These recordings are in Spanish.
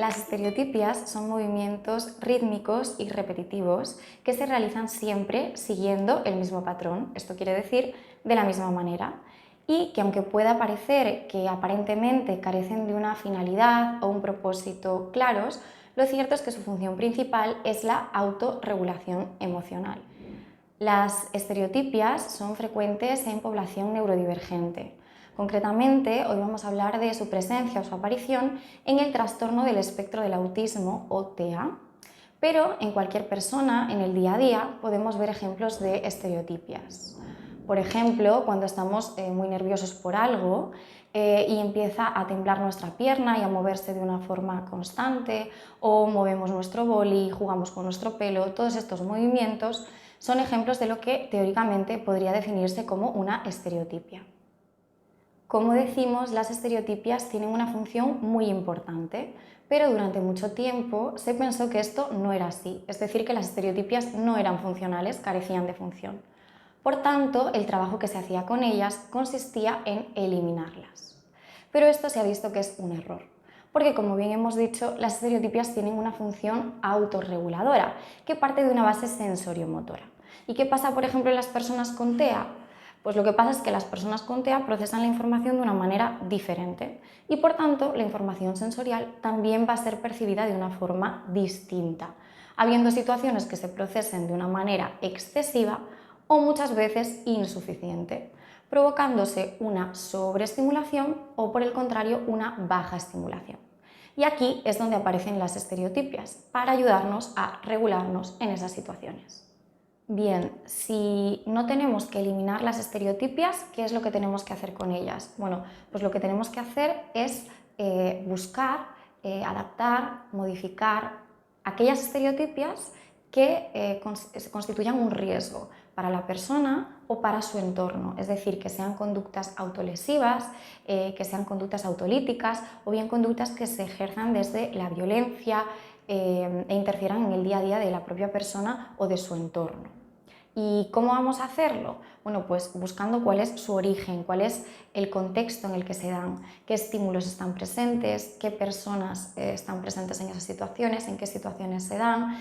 Las estereotipias son movimientos rítmicos y repetitivos que se realizan siempre siguiendo el mismo patrón, esto quiere decir de la misma manera, y que aunque pueda parecer que aparentemente carecen de una finalidad o un propósito claros, lo cierto es que su función principal es la autorregulación emocional. Las estereotipias son frecuentes en población neurodivergente. Concretamente, hoy vamos a hablar de su presencia o su aparición en el trastorno del espectro del autismo o TEA, pero en cualquier persona, en el día a día, podemos ver ejemplos de estereotipias. Por ejemplo, cuando estamos muy nerviosos por algo y empieza a temblar nuestra pierna y a moverse de una forma constante, o movemos nuestro boli, jugamos con nuestro pelo, todos estos movimientos son ejemplos de lo que teóricamente podría definirse como una estereotipia. Como decimos, las estereotipias tienen una función muy importante, pero durante mucho tiempo se pensó que esto no era así, es decir, que las estereotipias no eran funcionales, carecían de función. Por tanto, el trabajo que se hacía con ellas consistía en eliminarlas. Pero esto se ha visto que es un error, porque como bien hemos dicho, las estereotipias tienen una función autorreguladora, que parte de una base sensoriomotora. ¿Y qué pasa, por ejemplo, en las personas con TEA? Pues lo que pasa es que las personas con TEA procesan la información de una manera diferente y por tanto la información sensorial también va a ser percibida de una forma distinta, habiendo situaciones que se procesen de una manera excesiva o muchas veces insuficiente, provocándose una sobreestimulación o por el contrario una baja estimulación. Y aquí es donde aparecen las estereotipias para ayudarnos a regularnos en esas situaciones. Bien, si no tenemos que eliminar las estereotipias, ¿qué es lo que tenemos que hacer con ellas? Bueno, pues lo que tenemos que hacer es buscar, adaptar, modificar aquellas estereotipias que constituyan un riesgo para la persona o para su entorno, es decir, que sean conductas autolesivas, que sean conductas autolíticas o bien conductas que se ejerzan desde la violencia e interfieran en el día a día de la propia persona o de su entorno. ¿Y cómo vamos a hacerlo? Bueno, pues buscando cuál es su origen, cuál es el contexto en el que se dan, qué estímulos están presentes, qué personas están presentes en esas situaciones, en qué situaciones se dan.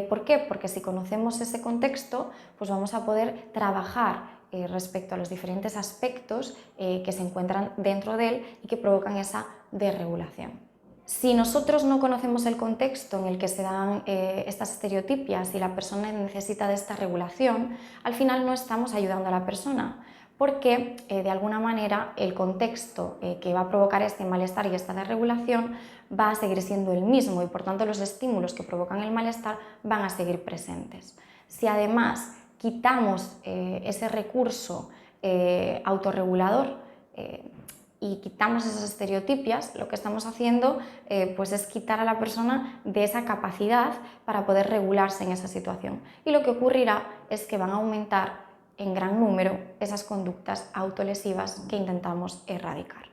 ¿Por qué? Porque si conocemos ese contexto, pues vamos a poder trabajar respecto a los diferentes aspectos que se encuentran dentro de él y que provocan esa desregulación. Si nosotros no conocemos el contexto en el que se dan estas estereotipias y la persona necesita de esta regulación, al final no estamos ayudando a la persona, porque de alguna manera el contexto que va a provocar este malestar y esta desregulación va a seguir siendo el mismo y por tanto los estímulos que provocan el malestar van a seguir presentes. Si además quitamos ese recurso autorregulador, y quitamos esas estereotipias, lo que estamos haciendo pues es quitar a la persona de esa capacidad para poder regularse en esa situación. Y lo que ocurrirá es que van a aumentar en gran número esas conductas autolesivas que intentamos erradicar.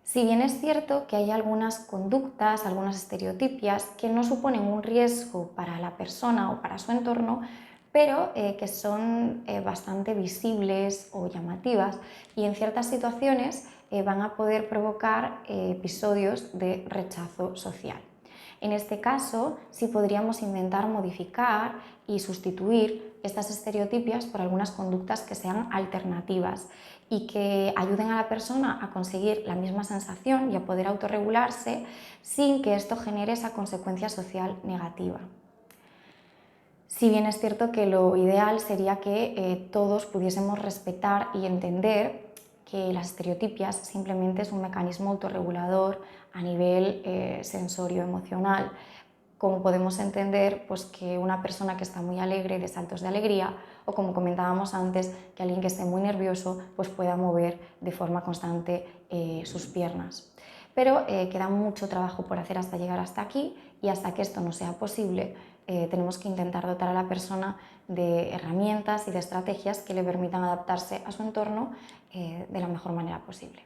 Si bien es cierto que hay algunas conductas, algunas estereotipias que no suponen un riesgo para la persona o para su entorno, pero que son bastante visibles o llamativas y en ciertas situaciones van a poder provocar episodios de rechazo social. En este caso, sí podríamos intentar modificar y sustituir estas estereotipias por algunas conductas que sean alternativas y que ayuden a la persona a conseguir la misma sensación y a poder autorregularse sin que esto genere esa consecuencia social negativa. Si bien es cierto que lo ideal sería que todos pudiésemos respetar y entender que las estereotipias simplemente es un mecanismo autorregulador a nivel sensorio-emocional, como podemos entender pues, que una persona que está muy alegre dé saltos de alegría o como comentábamos antes, que alguien que esté muy nervioso pues, pueda mover de forma constante sus piernas. Pero queda mucho trabajo por hacer hasta llegar hasta aquí y hasta que esto no sea posible tenemos que intentar dotar a la persona de herramientas y de estrategias que le permitan adaptarse a su entorno de la mejor manera posible.